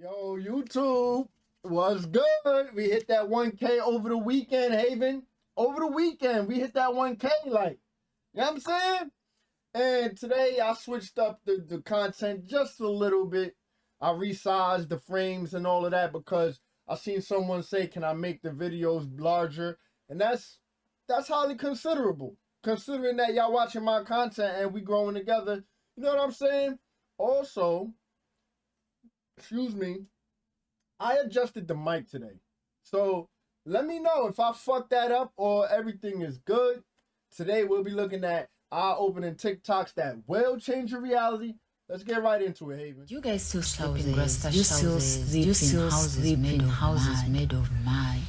Yo, YouTube, what's good? We hit that 1K over the weekend, Haven. Over the weekend, we hit that 1K, like, you know what I'm saying? And today, I switched up the content just a little bit. I resized the frames and all of that because I seen someone say, can I make the videos larger? And that's highly considerable, considering that y'all watching my content and we growing together. You know what I'm saying? Also, excuse me, I adjusted the mic today. So let me know if I fucked that up or everything is good. Today we'll be looking at eye-opening TikToks that will change your reality. Let's get right into it, Haven. You guys still sleep in Rasta houses. You still sleep in houses made of mud.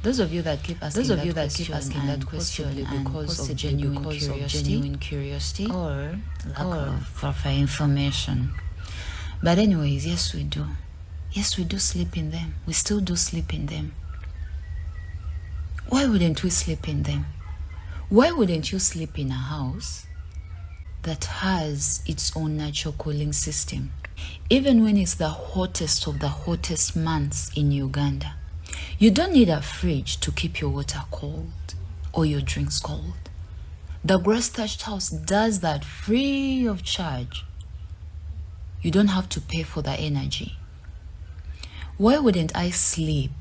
Those of you that keep asking that question because of genuine curiosity or lack of proper information. But anyways, yes we do. Yes, we do sleep in them. We still do sleep in them. Why wouldn't we sleep in them? Why wouldn't you sleep in a house that has its own natural cooling system? Even when it's the hottest of the hottest months in Uganda, you don't need a fridge to keep your water cold or your drinks cold. The Grass Thatched House does that free of charge. You don't have to pay for the energy. Why wouldn't I sleep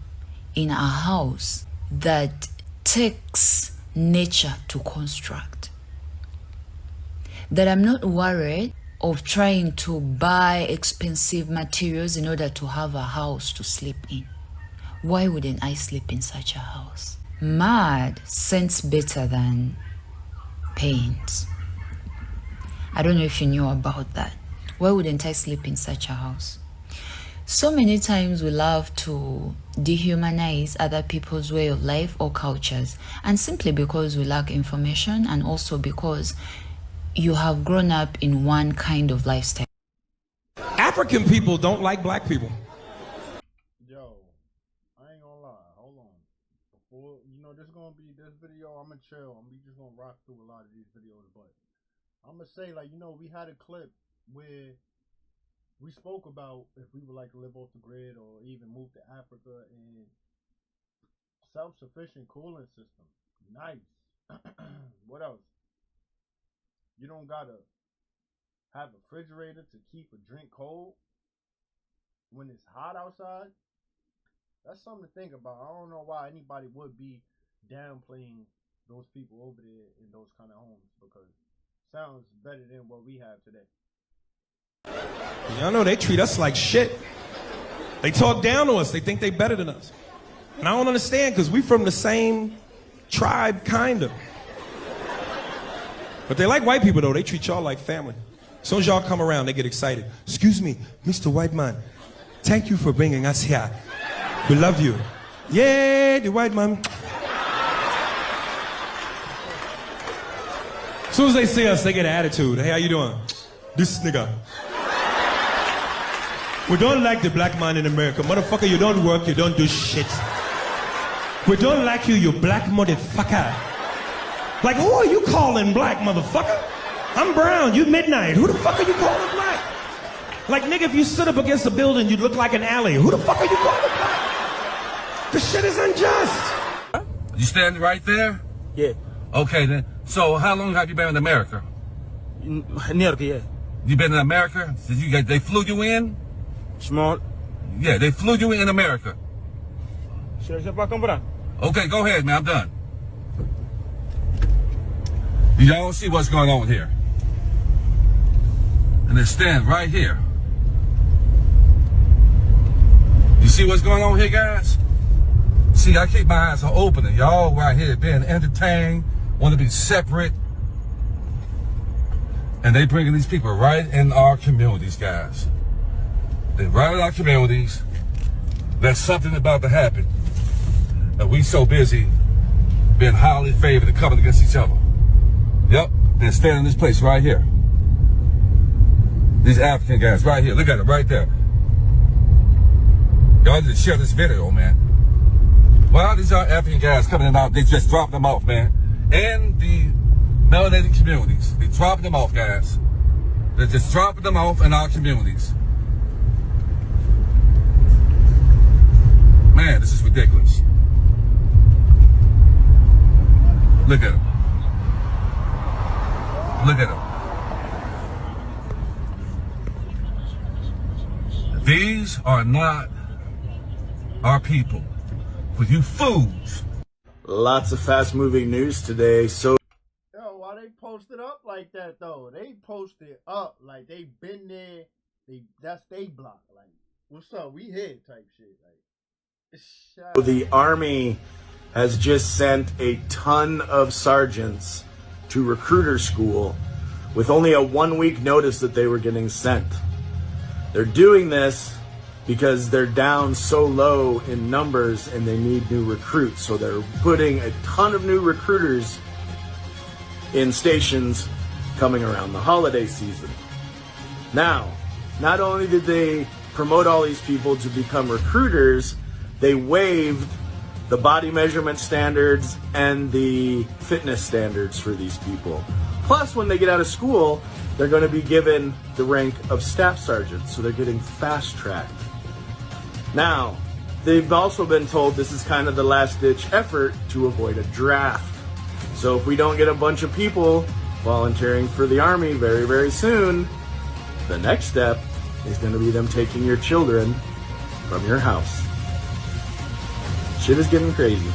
in a house that takes nature to construct? That I'm not worried of trying to buy expensive materials in order to have a house to sleep in. Why wouldn't I sleep in such a house? Mud scents better than paint. I don't know if you knew about that. Why wouldn't I sleep in such a house? So many times we love to dehumanize other people's way of life or cultures, and simply because we lack information and also because you have grown up in one kind of lifestyle. African people don't like black people. Yo, I ain't gonna lie. Hold on. Before, this video, I'm gonna chill. We just gonna rock through a lot of these videos, but I'm gonna say, we had a clip where we spoke about if we would like to live off the grid or even move to Africa and self-sufficient cooling system. Nice. What else? You don't gotta have a refrigerator to keep a drink cold when it's hot outside. That's something to think about. I don't know why anybody would be downplaying those people over there in those kind of homes, because it sounds better than what we have today. Y'all know they treat us like shit. They talk down to us. They think they better than us. And I don't understand, because we from the same tribe, kind of. But they like white people, though. They treat y'all like family. As soon as y'all come around, they get excited. Excuse me, Mr. White Man. Thank you for bringing us here. We love you. Yay, the white man. As soon as they see us, they get an attitude. Hey, how you doing? This nigga. We don't like the black man in America. Motherfucker, you don't work, you don't do shit. We don't like you, you black motherfucker. Like, who are you calling black, motherfucker? I'm brown, you midnight. Who the fuck are you calling black? Like, nigga, if you stood up against a building, you'd look like an alley. Who the fuck are you calling black? This shit is unjust. You standing right there? Yeah. Okay, then. So, how long have you been in America? In New York, yeah. You been in America? They flew you in? Small. Yeah, they flew you in America. Okay, go ahead, man. I'm done. Y'all see what's going on here? And they stand right here. You see what's going on here, guys? See, I keep my eyes open, and y'all right here being entertained, want to be separate. And they bringing these people right in our communities, guys. They're right in our communities. There's something about to happen. And we so busy being highly favored and coming against each other. Yep, they're standing in this place right here. These African guys right here. Look at them right there. Y'all need to share this video, man. Well, these are African guys coming in out. They just dropping them off, man. And the melanated communities. They dropping them off, guys. They're just dropping them off in our communities. ridiculous. Look at him. Look at him. These are not our people. For you fools. Lots of fast-moving news today. So, yo, why they posted up like that though? They posted up like they been there. That's they block. Like, what's up? We here type shit. Like, the Army has just sent a ton of sergeants to recruiter school with only a 1-week notice that they were getting sent. They're doing this because they're down so low in numbers and they need new recruits. So they're putting a ton of new recruiters in stations coming around the holiday season. Now, not only did they promote all these people to become recruiters, they waived the body measurement standards and the fitness standards for these people. Plus, when they get out of school, they're going to be given the rank of staff sergeant, so they're getting fast-tracked. Now, they've also been told this is kind of the last-ditch effort to avoid a draft. So if we don't get a bunch of people volunteering for the Army very, very soon, the next step is going to be them taking your children from your house. Shit is getting crazy.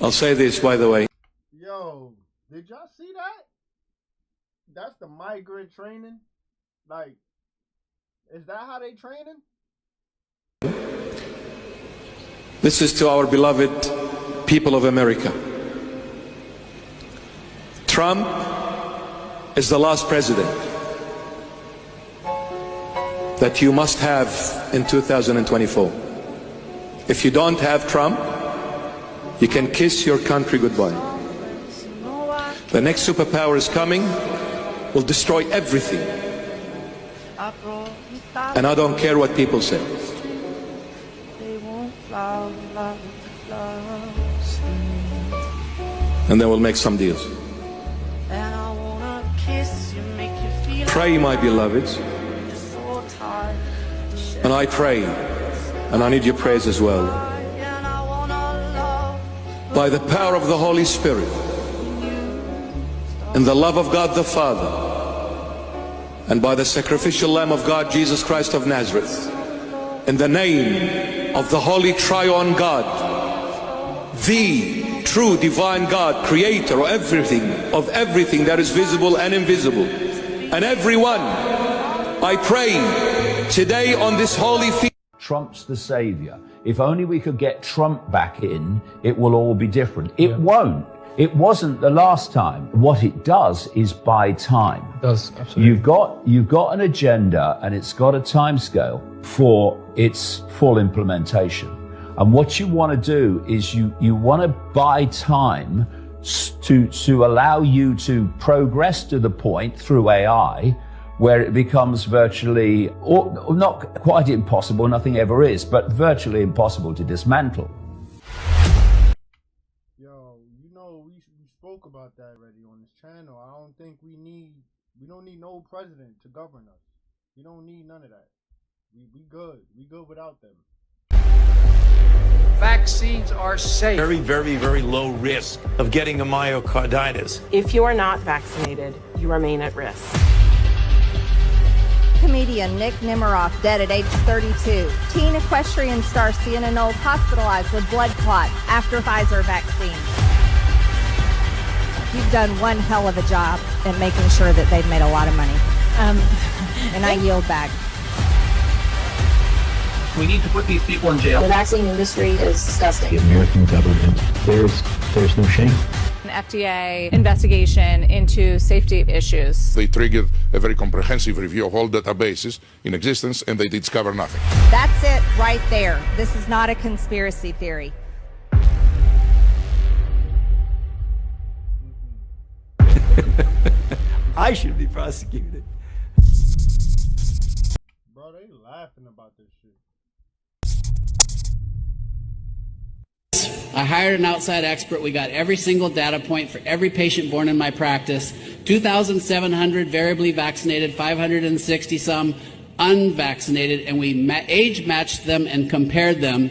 I'll say this, by the way. yo, did y'all see that? That's the migrant training. Like, is that how they training? This is to our beloved people of America. Trump is the last president that you must have in 2024. If you don't have Trump, you can kiss your country goodbye. The next superpower is coming, will destroy everything. And I don't care what people say. And then we'll make some deals. Pray, my beloveds. And I pray, and I need your prayers as well. By the power of the Holy Spirit, and the love of God the Father, and by the sacrificial Lamb of God, Jesus Christ of Nazareth, in the name of the Holy Triune God, the true divine God, creator of everything that is visible and invisible, and everyone, I pray today on this holy feast. Trump's the savior. If only we could get Trump back in, it will all be different. It won't. It wasn't the last time. What it does is buy time. It does, absolutely. You've got an agenda and it's got a timescale for its full implementation. And what you want to do is you want to buy time to allow you to progress to the point through AI where it becomes virtually, or not quite impossible, nothing ever is, but virtually impossible to dismantle. Yo, you know, we spoke about that already on this channel. I don't think we don't need no president to govern us. We don't need none of that. We good. We good without them. Vaccines are safe. Very, very, very low risk of getting a myocarditis. If you are not vaccinated, you remain at risk. Comedian Nick Nemiroff dead at age 32. Teen equestrian star Sienna Knowles hospitalized with blood clots after Pfizer vaccine. You've done one hell of a job at making sure that they've made a lot of money. And I yield back. We need to put these people in jail. The vaccine industry is disgusting. The American government, there's no shame. An FDA investigation into safety issues. They triggered a very comprehensive review of all databases in existence, and they discovered nothing. That's it right there. This is not a conspiracy theory. I should be prosecuted. Bro, they laughing about this shit. I hired an outside expert. We got every single data point for every patient born in my practice. 2,700 variably vaccinated, 560 some unvaccinated, and we age matched them and compared them.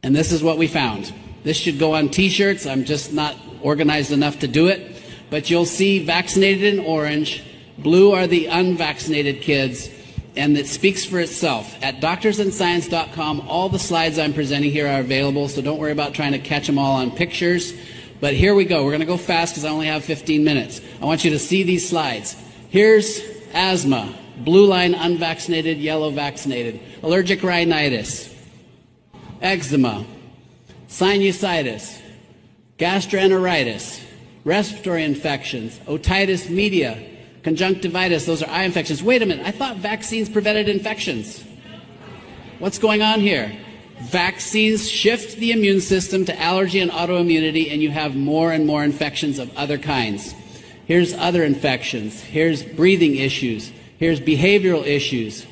And this is what we found. This should go on t-shirts. I'm just not organized enough to do it. But you'll see vaccinated in orange, blue are the unvaccinated kids, and it speaks for itself. At doctorsandscience.com, all the slides I'm presenting here are available, so don't worry about trying to catch them all on pictures. But here we go. We're going to go fast because I only have 15 minutes. I want you to see these slides. Here's asthma, blue line unvaccinated, yellow vaccinated, allergic rhinitis, eczema, sinusitis, gastroenteritis, respiratory infections, otitis media, conjunctivitis, those are eye infections. Wait a minute, I thought vaccines prevented infections. What's going on here? Vaccines shift the immune system to allergy and autoimmunity, and you have more and more infections of other kinds. Here's other infections. Here's breathing issues. Here's behavioral issues.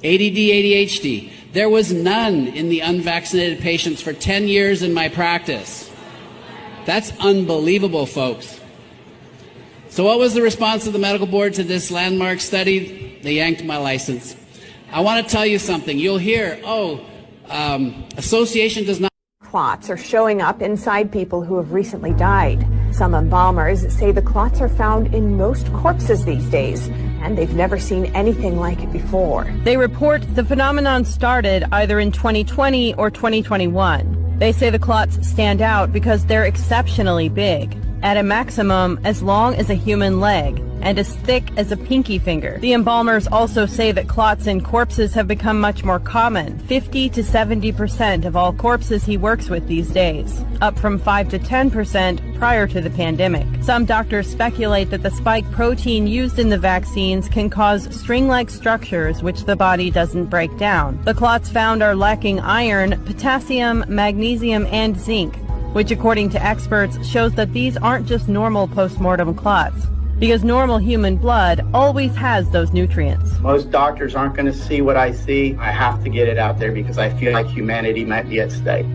ADD, ADHD. There was none in the unvaccinated patients for 10 years in my practice. That's unbelievable, folks. So what was the response of the medical board to this landmark study? They yanked my license. I want to tell you something. You'll hear, association does not... Clots are showing up inside people who have recently died. Some embalmers say the clots are found in most corpses these days, and they've never seen anything like it before. They report the phenomenon started either in 2020 or 2021. They say the clots stand out because they're exceptionally big, at a maximum as long as a human leg and as thick as a pinky finger. The embalmers also say that clots in corpses have become much more common, 50 to 70% of all corpses he works with these days, up from 5 to 10% prior to the pandemic. Some doctors speculate that the spike protein used in the vaccines can cause string-like structures which the body doesn't break down. The clots found are lacking iron, potassium, magnesium, and zinc, which according to experts shows that these aren't just normal post-mortem clots, because normal human blood always has those nutrients. Most doctors aren't going to see what I see. I have to get it out there because I feel like humanity might be at stake.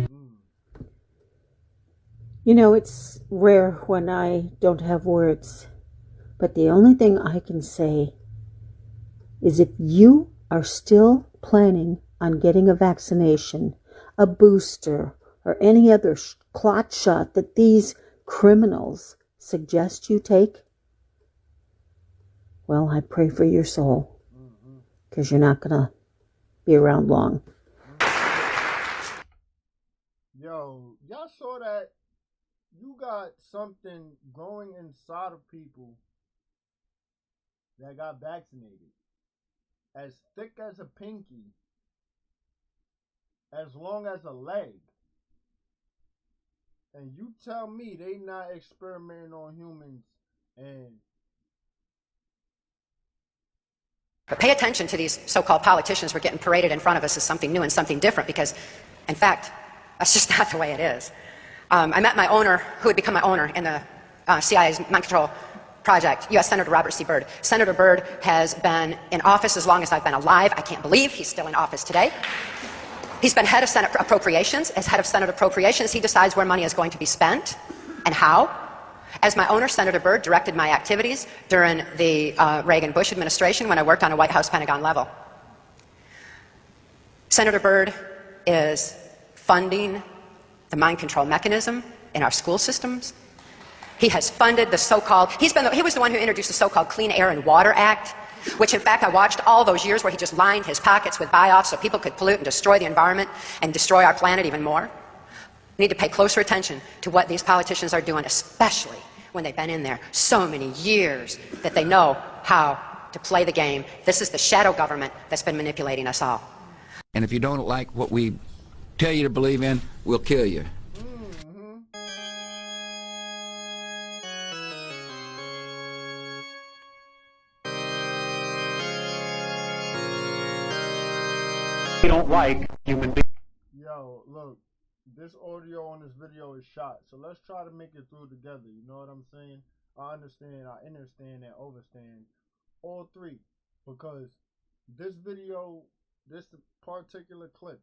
You know, it's rare when I don't have words, but the only thing I can say is if you are still planning on getting a vaccination, a booster, or any other clot shot that these criminals suggest you take, well, I pray for your soul, because you're not going to be around long. Yo, y'all saw that? You got something growing inside of people that got vaccinated, as thick as a pinky, as long as a leg. And you tell me they not experimenting on humans and... But pay attention to these so-called politicians who are getting paraded in front of us as something new and something different, because, in fact, that's just not the way it is. I met my owner, who would become my owner in the CIA's mind control project, U.S. Senator Robert C. Byrd. Senator Byrd has been in office as long as I've been alive. I can't believe he's still in office today. He's been head of Senate Appropriations. As head of Senate Appropriations, he decides where money is going to be spent and how. As my owner, Senator Byrd directed my activities during the Reagan-Bush administration when I worked on a White House Pentagon level. Senator Byrd is funding the mind control mechanism in our school systems. He has funded the so-called, he was the one who introduced the so-called Clean Air and Water Act, which in fact I watched all those years where he just lined his pockets with buy-offs so people could pollute and destroy the environment and destroy our planet even more. We need to pay closer attention to what these politicians are doing, especially when they've been in there so many years that they know how to play the game. This is the shadow government that's been manipulating us all. And if you don't like what we tell you to believe in, we'll kill you. They don't like human beings. Yo, look, this audio on this video is shot, so let's try to make it through together. You know what I'm saying? I understand, I understand, and overstand all three, because this video, this particular clip,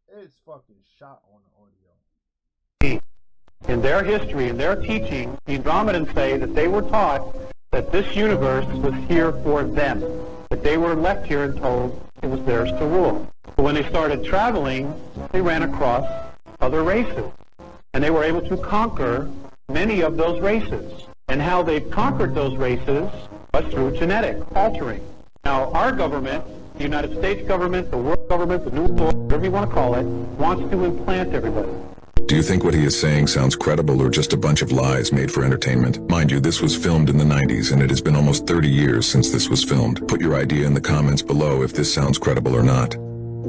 it's fucking shot on the audio. In their history, in their teaching, the Andromedans say that they were taught that this universe was here for them, that they were left here and told it was theirs to rule. But when they started traveling, they ran across other races, and they were able to conquer many of those races. And how they conquered those races was through genetic altering. Now, our government, the United States government, the world government, the New World, whatever you want to call it, wants to implant everybody. Do you think what he is saying sounds credible or just a bunch of lies made for entertainment? Mind you, this was filmed in the 90s, and it has been almost 30 years since this was filmed. Put your idea in the comments below if this sounds credible or not.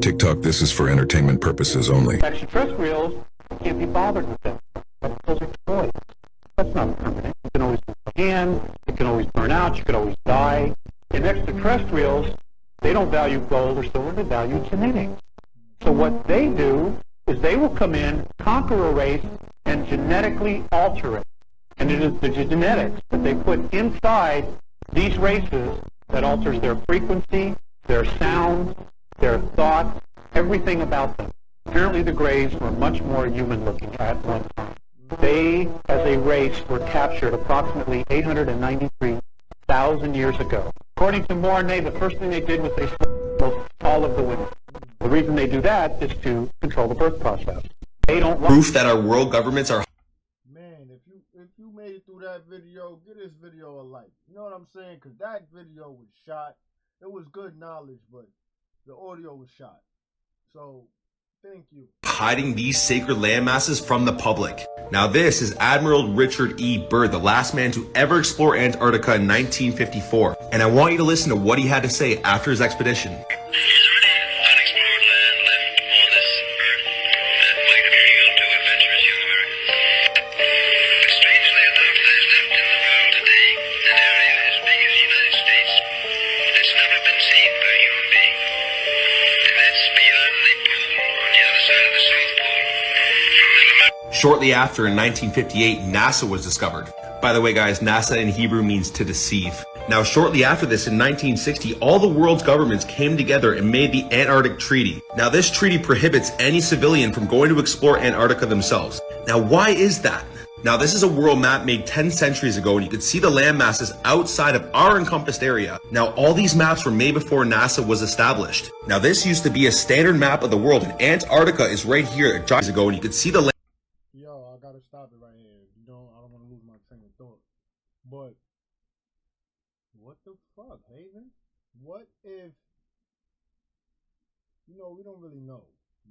TikTok, this is for entertainment purposes only. Extraterrestrials can't be bothered with them. Those are toys. That's not permanent. You can always lose a hand, it can always burn out, you can always die. And extraterrestrials, they don't value gold or silver, they value genetics. So what they do is they will come in, conquer a race, and genetically alter it. And it is the genetics that they put inside these races that alters their frequency, their sound, their thoughts, everything about them. Apparently the Greys were much more human-looking at one time. They, as a race, were captured approximately 893,000 years ago. According to Mornay, the first thing they did was they slaughtered all of the women. The reason they do that is to control the birth process. They don't want proof that our world governments are. Man, if you made it through that video, give this video a like. You know what I'm saying? Because that video was shot. It was good knowledge, but the audio was shot. So, thank you. Hiding these sacred landmasses from the public. Now this is Admiral Richard E. Byrd, the last man to ever explore Antarctica in 1954. And I want you to listen to what he had to say after his expedition. Shortly after, in 1958, NASA was discovered. By the way, guys, NASA in Hebrew means to deceive. Now, shortly after this, in 1960, all the world's governments came together and made the Antarctic Treaty. Now, this treaty prohibits any civilian from going to explore Antarctica themselves. Now, why is that? Now, this is a world map made 10 centuries ago, and you can see the land masses outside of our encompassed area. Now, all these maps were made before NASA was established. Now, this used to be a standard map of the world, and Antarctica is right here giants ago, and you can see the land. Yo, I gotta stop it right here. I don't want to lose my train of thought. But what the fuck, Haven? What if, we don't really know.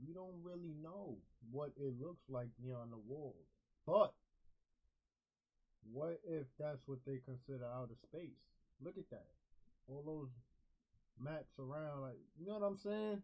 We don't really know what it looks like beyond the wall. But what if that's what they consider outer space? Look at that. All those maps around, like, you know what I'm saying?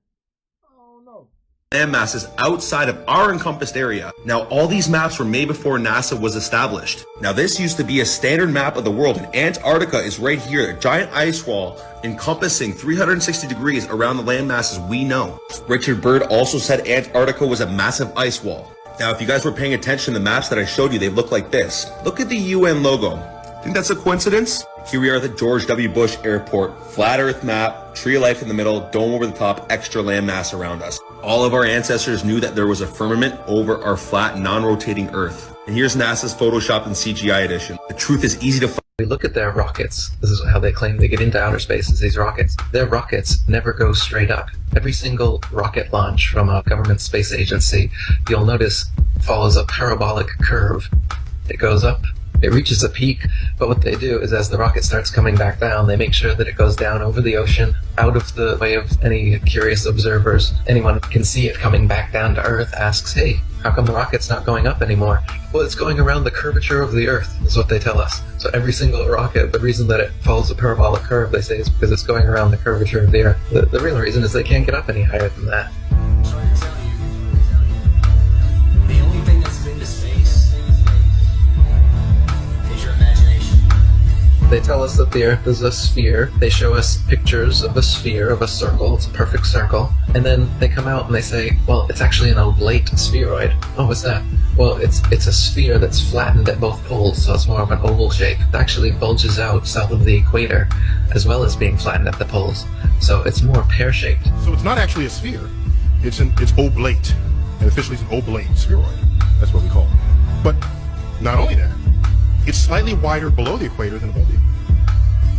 I don't know. Land masses outside of our encompassed area. Now, all these maps were made before NASA was established. Now, this used to be a standard map of the world, and Antarctica is right here, a giant ice wall encompassing 360 degrees around the land masses we know. Richard Byrd also said Antarctica was a massive ice wall. Now, if you guys were paying attention to the maps that I showed you, they look like this. Look at the UN logo. Think that's a coincidence? Here we are at the George W. Bush Airport. Flat Earth map, tree of life in the middle, dome over the top, extra landmass around us. All of our ancestors knew that there was a firmament over our flat, non-rotating Earth. And here's NASA's Photoshopped and CGI edition. The truth is easy to find. We look at their rockets. This is how they claim they get into outer space, is these rockets. Their rockets never go straight up. Every single rocket launch from a government space agency, you'll notice, follows a parabolic curve. It goes up, it reaches a peak, but what they do is as the rocket starts coming back down, they make sure that it goes down over the ocean, out of the way of any curious observers. Anyone can see it coming back down to Earth, asks, hey, how come the rocket's not going up anymore? Well, it's going around the curvature of the Earth, is what they tell us. So every single rocket, the reason that it follows a parabolic curve, they say, is because it's going around the curvature of the Earth. The real reason is they can't get up any higher than that. They tell us that the Earth is a sphere. They show us pictures of a sphere, of a circle. It's a perfect circle. And then they come out and they say, well, it's actually an oblate spheroid. Oh, what's that? Well, it's a sphere that's flattened at both poles, so it's more of an oval shape. It actually bulges out south of the equator, as well as being flattened at the poles. So it's more pear-shaped. So it's not actually a sphere. It's oblate. And officially it's an oblate spheroid. That's what we call it. But not only that, it's slightly wider below the equator than above the equator.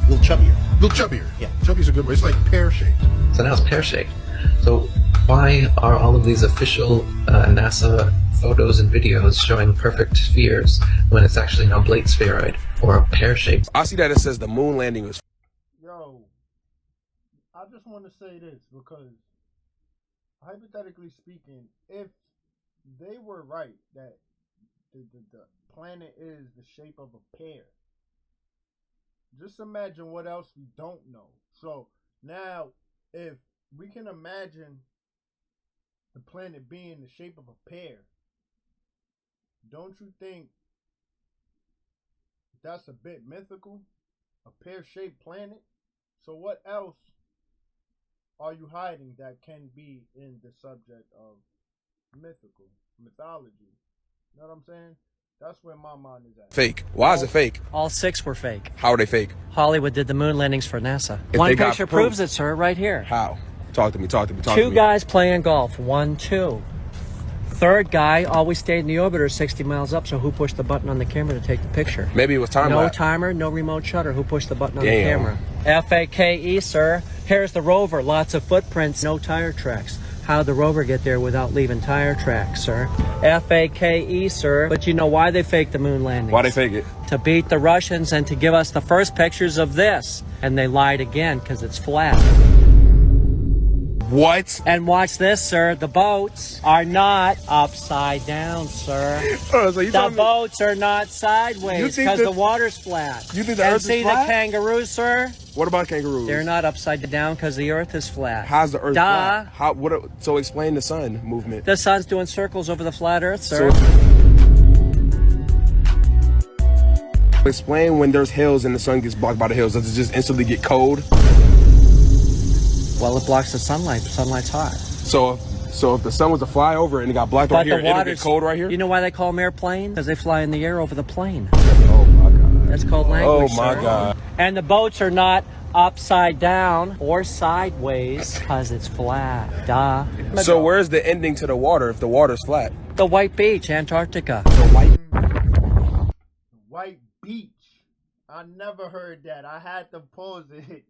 A little chubbier. A little chubbier. Yeah. Chubby's a good word. It's like pear-shaped. So now it's pear-shaped. So why are all of these official NASA photos and videos showing perfect spheres when it's actually an oblate spheroid or a pear-shaped? I see that it says the moon landing was... Yo, I just want to say this because, hypothetically speaking, if they were right that the planet is the shape of a pear, just imagine what else we don't know. So now, if we can imagine the planet being the shape of a pear, don't you think that's a bit mythical? A pear-shaped planet? So what else are you hiding that can be in the subject of mythology? You know what I'm saying? That's where my mind is at. Fake. Why is it fake? All 6 were fake. How are they fake? Hollywood did the moon landings for NASA. If One they got picture proof. proves it, sir, right here. How? Talk to me. 2 guys playing golf. 1, 2. Third guy always stayed in the orbiter 60 miles up, so who pushed the button on the camera to take the picture? Maybe it was time No lapse. timer, no remote shutter. Who pushed the button on the Damn. camera? F-A-K-E, sir. Here's the rover. Lots of footprints, no tire tracks. How'd the rover get there without leaving tire tracks, sir? F-A-K-E, sir. But you know why they faked the moon landing? Why they fake it? To beat the Russians and to give us the first pictures of this. And they lied again because it's flat. What? And watch this, sir. The boats are not upside down, sir. Oh, so the boats are not sideways because the water's flat. You think the and Earth see is flat? the kangaroos, sir? What about kangaroos? They're not upside down because the Earth is flat. How's the Earth Duh. flat? How? What? So explain the sun movement. The sun's doing circles over the flat Earth, sir. Explain when there's hills and the sun gets blocked by the hills. Does it just instantly get cold? Well, it blocks the sunlight. Sunlight's hot. So if the sun was to fly over and it got blocked right here, it'll get cold right here? You know why they call them airplanes? Because they fly in the air over the plane. Oh, my God. That's called language, Oh, my sir. God. And the boats are not upside down or sideways because it's flat. Duh. So where's the ending to the water if the water's flat? The White Beach, Antarctica. White Beach. I never heard that. I had to pause it.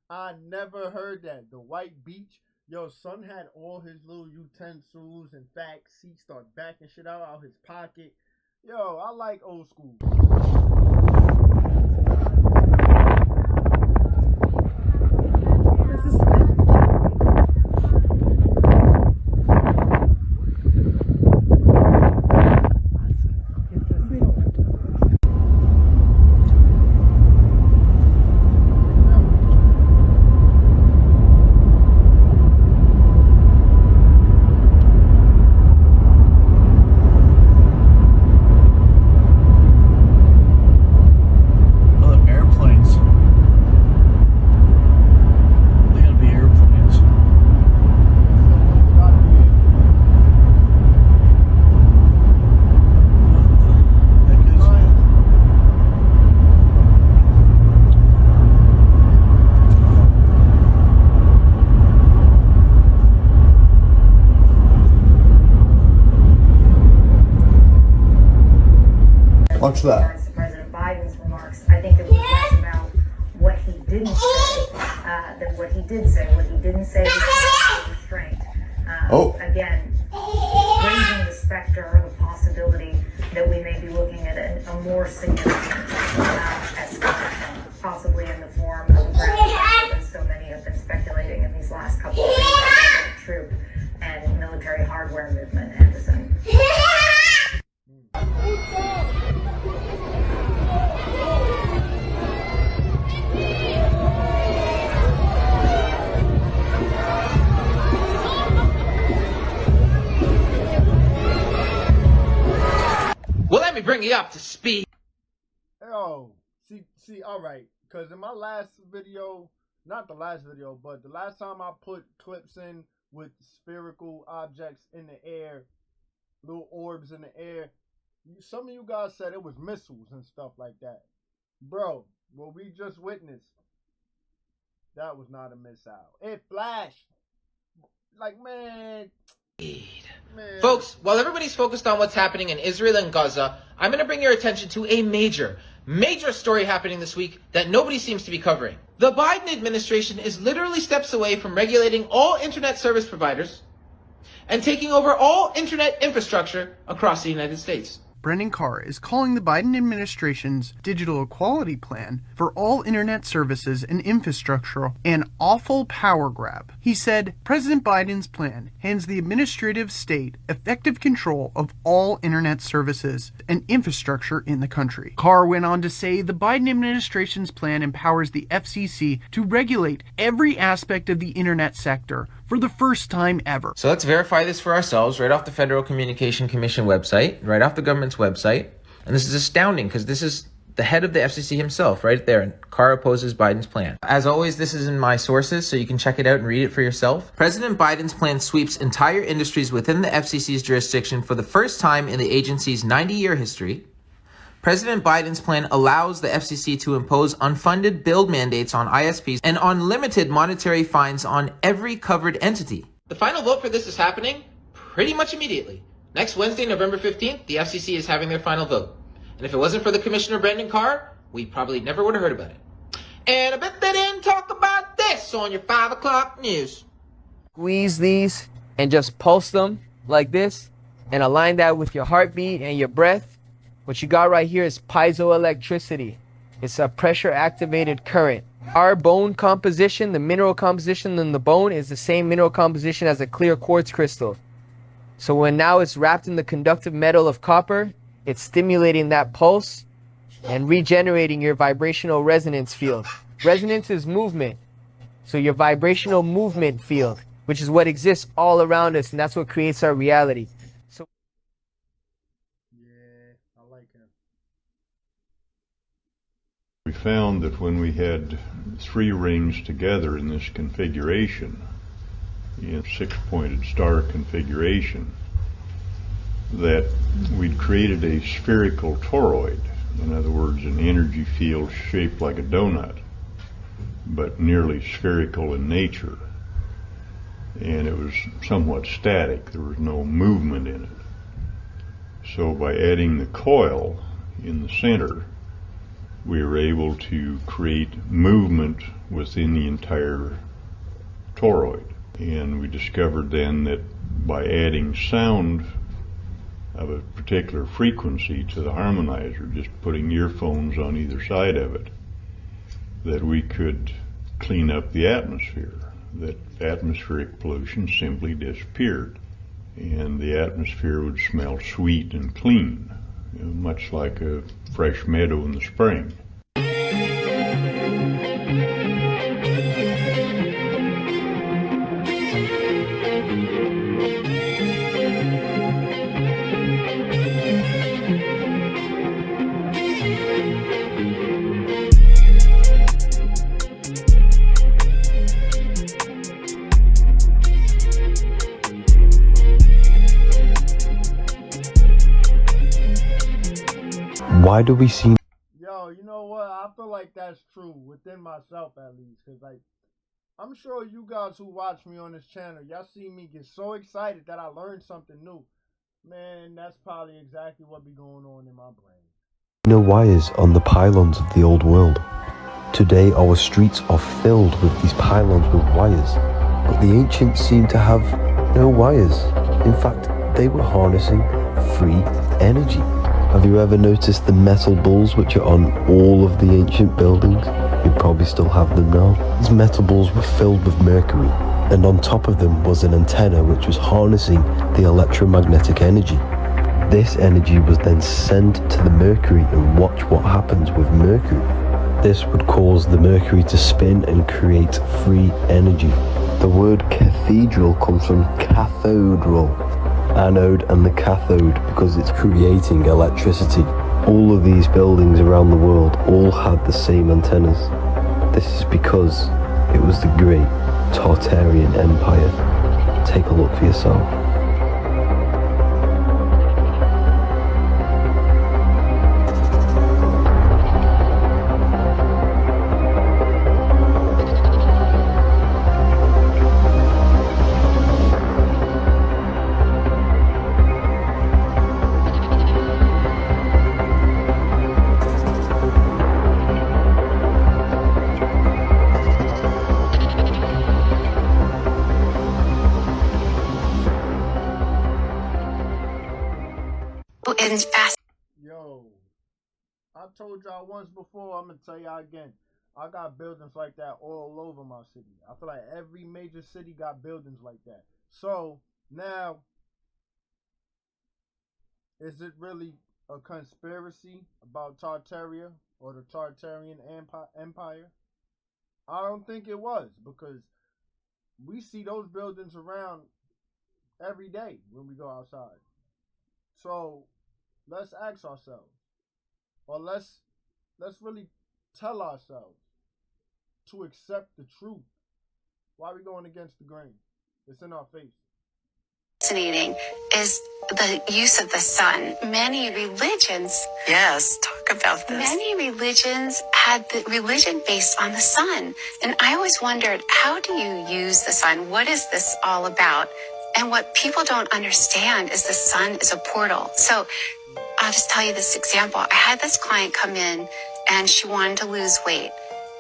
I never heard that. The White Beach. Yo, son had all his little utensils and facts. He started backing shit out his pocket. Yo, I like old school. Watch that. President Biden's remarks, I think it was less about what he didn't say than what he did say. What he didn't say was restraint. Again, raising the specter of the possibility that we may be looking at a more significant escalation, possibly in the form of a ground attack, as so many have been speculating in these last couple of weeks, troop and military hardware movement at the same. Well, let me bring you up to speed. Oh, see, all right, because in my last video, not the last video, but the last time I put clips in with spherical objects in the air, little orbs in the air, some of you guys said it was missiles and stuff like that. Bro, what we just witnessed, that was not a missile. It flashed. Like, man. Folks, while everybody's focused on what's happening in Israel and Gaza, I'm going to bring your attention to a major story happening this week that nobody seems to be covering. The Biden administration is literally steps away from regulating all internet service providers and taking over all internet infrastructure across the United States. Brendan Carr is calling the Biden administration's digital equality plan for all internet services and infrastructure an awful power grab. He said, President Biden's plan hands the administrative state effective control of all internet services and infrastructure in the country. Carr went on to say the Biden administration's plan empowers the FCC to regulate every aspect of the internet sector for the first time ever. So let's verify this for ourselves right off the Federal Communication Commission website, right off the government's website. And this is astounding because this is the head of the FCC himself right there. And Carr opposes Biden's plan. As always, this is in my sources, so you can check it out and read it for yourself. President Biden's plan sweeps entire industries within the FCC's jurisdiction for the first time in the agency's 90-year history. President Biden's plan allows the FCC to impose unfunded build mandates on ISPs and unlimited monetary fines on every covered entity. The final vote for this is happening pretty much immediately. Next Wednesday, November 15th, the FCC is having their final vote. And if it wasn't for the Commissioner Brendan Carr, we probably never would have heard about it. And I bet they didn't talk about this on your 5 o'clock news. Squeeze these and just pulse them like this and align that with your heartbeat and your breath. What you got right here is piezoelectricity. It's a pressure-activated current. Our bone composition, the mineral composition in the bone, is the same mineral composition as a clear quartz crystal. So when now it's wrapped in the conductive metal of copper, it's stimulating that pulse and regenerating your vibrational resonance field. Resonance is movement. So your vibrational movement field, which is what exists all around us, and that's what creates our reality. We found that when we had 3 rings together in this configuration, in 6-pointed star configuration, that we'd created a spherical toroid. In other words, an energy field shaped like a donut, but nearly spherical in nature. And it was somewhat static. There was no movement in it. So by adding the coil in the center, we were able to create movement within the entire toroid. And we discovered then that by adding sound of a particular frequency to the harmonizer, just putting earphones on either side of it, that we could clean up the atmosphere, that atmospheric pollution simply disappeared. And the atmosphere would smell sweet and clean, much like a fresh meadow in the spring. Why do we see... Yo, you know what? I feel like that's true within myself at least. Because, like, I'm sure you guys who watch me on this channel, y'all see me get so excited that I learned something new. Man, that's probably exactly what be going on in my brain. No wires on the pylons of the old world. Today our streets are filled with these pylons with wires. But the ancients seem to have no wires. In fact, they were harnessing free energy. Have you ever noticed the metal balls which are on all of the ancient buildings? You probably still have them now. These metal balls were filled with mercury, and on top of them was an antenna which was harnessing the electromagnetic energy. This energy was then sent to the mercury, and watch what happens with mercury. This would cause the mercury to spin and create free energy. The word cathedral comes from cathedral, anode and the cathode, because it's creating electricity. All of these buildings around the world all had the same antennas. This is because it was the great Tartarian Empire. Take a look for yourself. Yo, I told y'all once before, I'm gonna tell y'all again. I got buildings like that all over my city. I feel like every major city got buildings like that. So now, is it really a conspiracy about Tartaria or the Tartarian Empire? I don't think it was, because we see those buildings around every day when we go outside. So let's ask ourselves, or let's really tell ourselves to accept the truth. Why are we going against the grain? It's in our face. Fascinating is the use of the sun. Many religions, yes, talk about this. Many religions had the religion based on the sun. And I always wondered, how do you use the sun? What is this all about? And what people don't understand is the sun is a portal. So I'll just tell you this example. I had this client come in and she wanted to lose weight.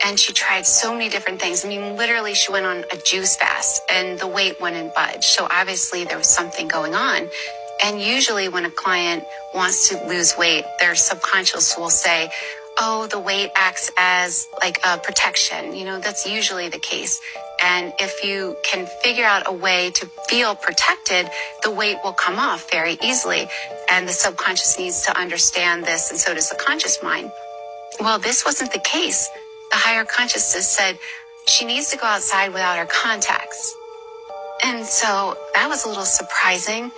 And she tried so many different things. I mean, literally, she went on a juice fast and the weight wouldn't budge. So obviously there was something going on. And usually when a client wants to lose weight, their subconscious will say, oh, the weight acts as like a protection. You know, that's usually the case. And if you can figure out a way to feel protected, the weight will come off very easily. And the subconscious needs to understand this, and so does the conscious mind. Well, this wasn't the case. The higher consciousness said she needs to go outside without her contacts. And so that was a little surprising.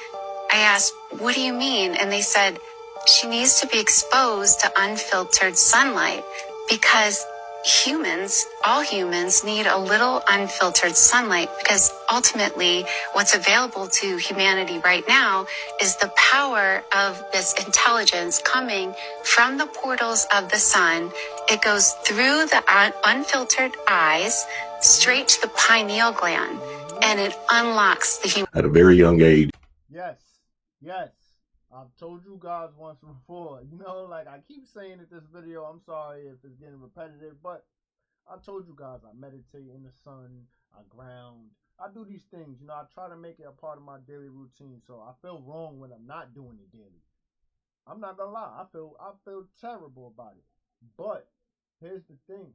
I asked, what do you mean? And they said, she needs to be exposed to unfiltered sunlight because humans, all humans, need a little unfiltered sunlight, because ultimately what's available to humanity right now is the power of this intelligence coming from the portals of the sun. It goes through the unfiltered eyes straight to the pineal gland, and it unlocks the human. At a very young age. Yes. I've told you guys once before, you know, like I keep saying in this video, I'm sorry if it's getting repetitive, but I told you guys I meditate in the sun, I ground, I do these things, you know, I try to make it a part of my daily routine, so I feel wrong when I'm not doing it daily. I'm not gonna lie, I feel terrible about it. But here's the thing,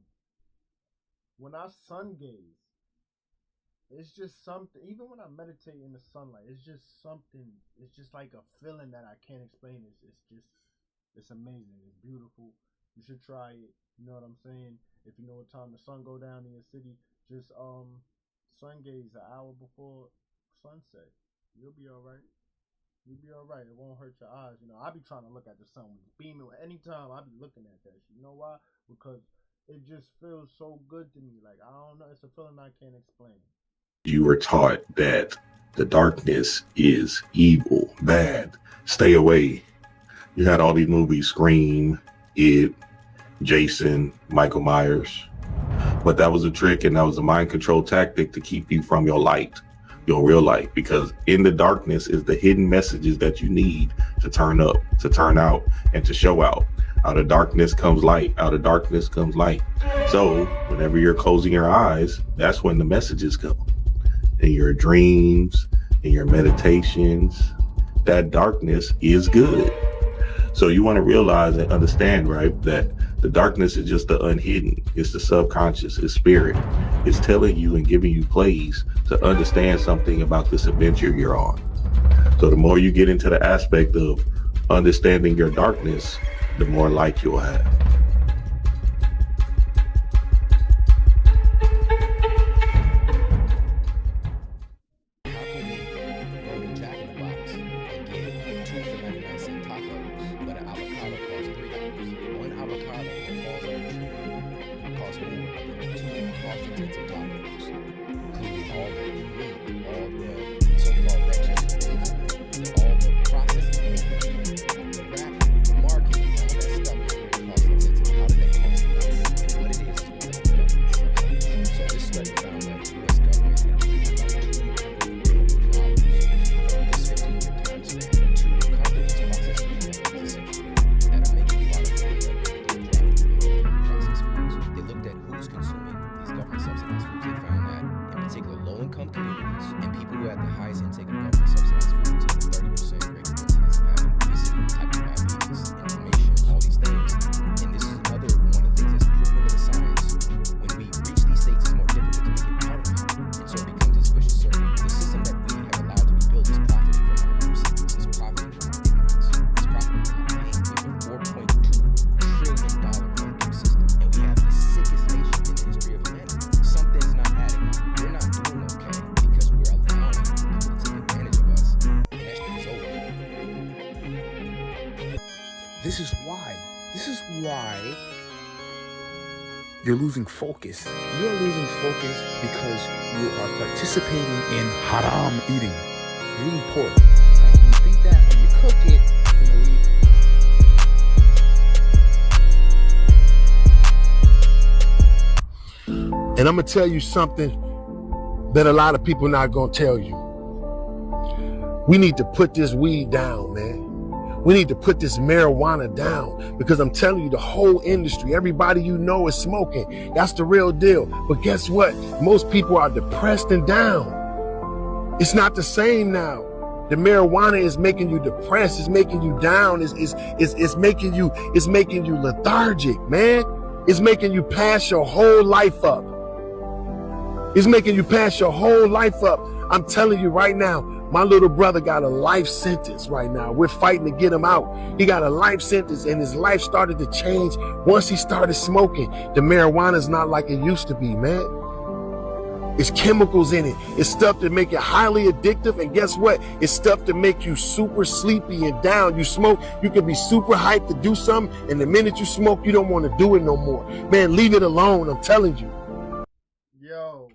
when I sun gaze, it's just something, even when I meditate in the sunlight, it's just something, it's just like a feeling that I can't explain. It's amazing, it's beautiful. You should try it, you know what I'm saying? If you know what time the sun go down in your city, just sun gaze an hour before sunset. You'll be alright. You'll be alright. It won't hurt your eyes. You know, I be trying to look at the sun when it's beaming. Anytime I be looking at that shit. You know why? Because it just feels so good to me. Like, I don't know, it's a feeling I can't explain. You were taught that the darkness is evil, bad, stay away. You had all these movies, Scream, It, Jason, Michael Myers. But that was a trick, and that was a mind control tactic to keep you from your light, your real light, because in the darkness is the hidden messages that you need to turn up, to turn out, and to show out. Out of darkness comes light. Out of darkness comes light. So whenever you're closing your eyes, that's when the messages come. In your dreams, in your meditations, that darkness is good. So you want to realize and understand, right, that the darkness is just the unhidden. It's the subconscious, it's spirit. It's telling you and giving you plays to understand something about this adventure you're on. So the more you get into the aspect of understanding your darkness, the more light you'll have. Jack in the Box and get 2 for 99 cent tacos, but an avocado costs $3. This is why you're losing focus. You're losing focus because you are participating in haram eating. You're eating pork, right? You think that when you cook it, it's gonna leave. And I'm gonna tell you something that a lot of people not gonna tell you. We need to put this weed down, man. We need to put this marijuana down, because I'm telling you, the whole industry, everybody you know is smoking. That's the real deal. But guess what? Most people are depressed and down. It's not the same now. The marijuana is making you depressed. It's making you down. It's making you lethargic, man. It's making you pass your whole life up. It's making you pass your whole life up. I'm telling you right now, my little brother got a life sentence right now. We're fighting to get him out. He got a life sentence, and his life started to change once he started smoking. The marijuana is not like it used to be, man. It's chemicals in it. It's stuff that make it highly addictive. And guess what? It's stuff that make you super sleepy and down. You smoke, you can be super hyped to do something, and the minute you smoke, you don't want to do it no more. Man, leave it alone, I'm telling you. Yo,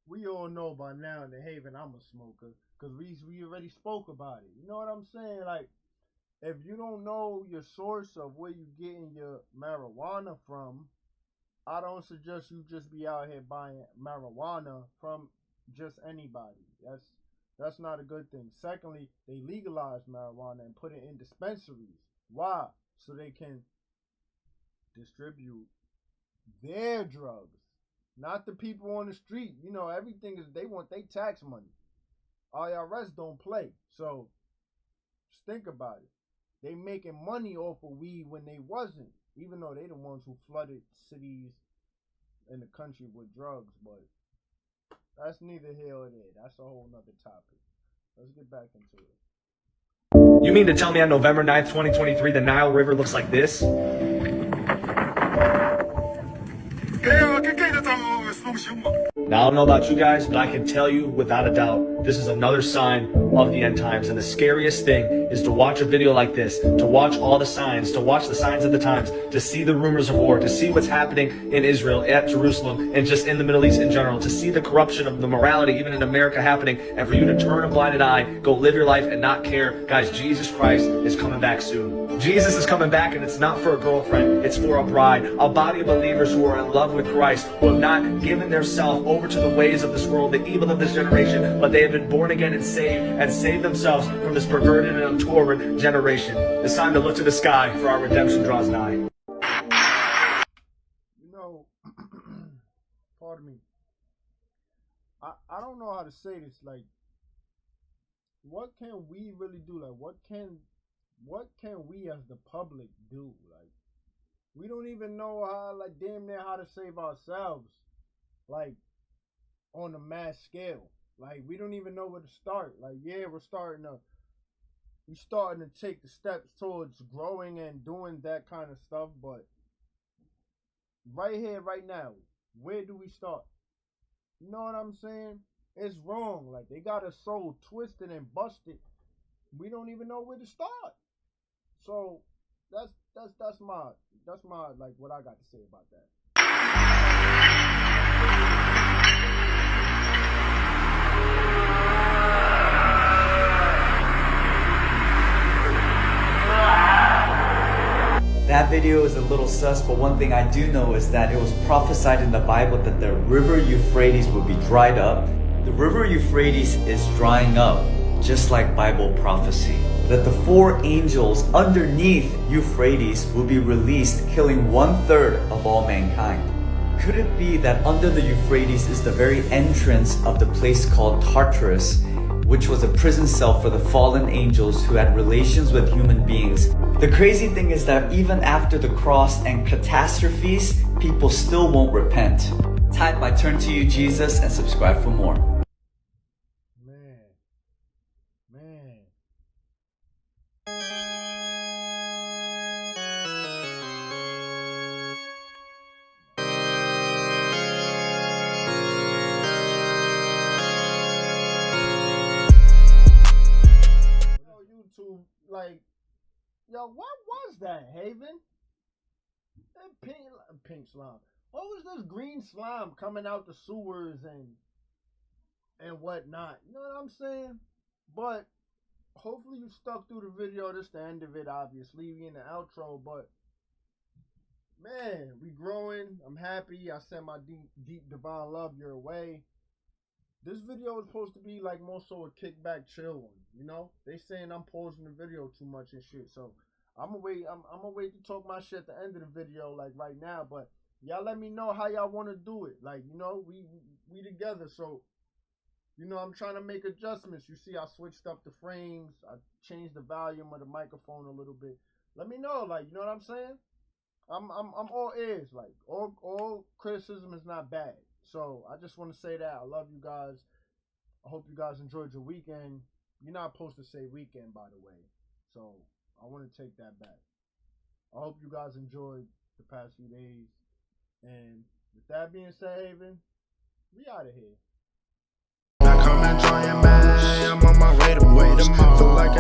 we all know by now in the Haven I'm a smoker, because we already spoke about it. You know what I'm saying? Like, if you don't know your source of where you getting your marijuana from, I don't suggest you just be out here buying marijuana from just anybody. That's not a good thing. Secondly, they legalized marijuana and put it in dispensaries. Why? So they can distribute their drugs, not the people on the street. You know, everything is, they want their tax money. IRS don't play. So just think about it. They making money off of weed when they wasn't, even though they the ones who flooded cities in the country with drugs. But that's neither here or there. That's a whole nother topic. Let's get back into it. You mean to tell me on November 9th, 2023, the Nile River looks like this? Now, I don't know about you guys, but I can tell you without a doubt, this is another sign of the end times. And the scariest thing is to watch a video like this, to watch all the signs, to watch the signs of the times, to see the rumors of war, to see what's happening in Israel, at Jerusalem, and just in the Middle East in general, to see the corruption of the morality, even in America, happening, and for you to turn a blinded eye, go live your life and not care. Guys, Jesus Christ is coming back soon. Jesus is coming back, and it's not for a girlfriend, it's for a bride, a body of believers who are in love with Christ, who have not given their self over to the ways of this world, the evil of this generation, but they have been born again and saved themselves from this perverted and untoward generation. It's time to look to the sky, for our redemption draws nigh. You know, pardon me. I don't know how to say this. Like, what can we really do? Like, what can we as the public do? Like, we don't even know how, like, damn near how to save ourselves, like, on a mass scale. Like, we don't even know where to start. Like, yeah, we're starting to take the steps towards growing and doing that kind of stuff, but right here, right now, where do we start? You know what I'm saying? It's wrong. Like, they got us so twisted and busted, we don't even know where to start. So that's my like what I got to say about that. That video is a little sus, but one thing I do know is that it was prophesied in the Bible that the river Euphrates would be dried up. The river Euphrates is drying up, just like Bible prophecy. That the 4 angels underneath Euphrates will be released, killing 1/3 of all mankind. Could it be that under the Euphrates is the very entrance of the place called Tartarus, which was a prison cell for the fallen angels who had relations with human beings? The crazy thing is that even after the cross and catastrophes, people still won't repent. Time I turn to you, Jesus, and subscribe for more. Like, Yo, what was that, Haven? That pink slime. What was this green slime coming out the sewers and whatnot? You know what I'm saying? But hopefully you stuck through the video. This is the end of it, obviously. We in the outro, but man, we growing. I'm happy. I sent my deep divine love your way. This video was supposed to be like more so a kickback chill one, you know? They saying I'm pausing the video too much and shit, so I'm gonna wait to talk my shit at the end of the video, like right now. But y'all let me know how y'all want to do it. Like, you know, we together, so you know, I'm trying to make adjustments. You see, I switched up the frames. I changed the volume of the microphone a little bit. Let me know, like, you know what I'm saying? I'm all ears. Like, all criticism is not bad. So I just want to say that I love you guys. I hope you guys enjoyed your weekend. You're not supposed to say weekend, by the way. So I want to take that back. I hope you guys enjoyed the past few days. And with that being said, Haven, we out of here. Come and join your man. I'm on my way to Feel like